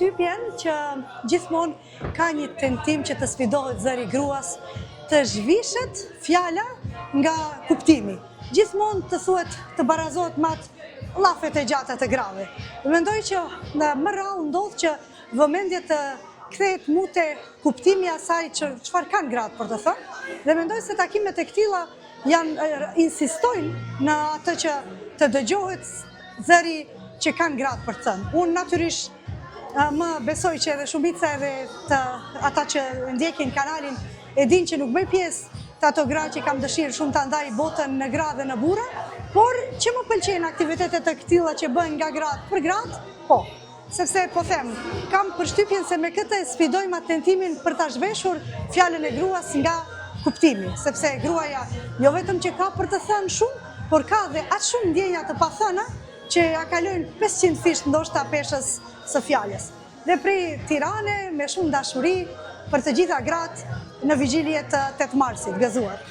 përshtypjen që gjithmonë ka një tentim që të sfidohet zëri gruas, të zhvishet fjala nga kuptimi. Gjithmonë të thuhet të barazohet matë llafet e gjata të grave. Mendoj që më rrallë ndodh që vëmendje të kthehet mu te kuptimi asaj çfarë kanë gratë për të thënë, dhe mendoj se takimet e këtilla insistojnë në atë që të dëgjohet zëri që kanë gratë për të thënë. Unë natyrisht më besoj që edhe shumica edhe ata që ndjekin kanalin e din që nuk bëj pjesë të ato gra që kam dëshirë shumë të ndaj botën në gra dhe në burra, por që më pëlqejnë aktivitetet të këtilla që bëhen nga gratë për gratë, po. Sepse po them, kam përshtypjen se me këtë sfidojmë atentimin për ta zhveshur fjalën e gruas nga kuptimi, sepse gruaja jo vetëm që ka për të thënë shumë, por ka dhe aq shumë ndjenja të pathëna që ja kalojnë 500 fisht ndoshta peshës së fjalës. Dhe prej Tirane me shumë dashuri për të gjitha gratë në vigjilje të 8 marsit, gëzuar.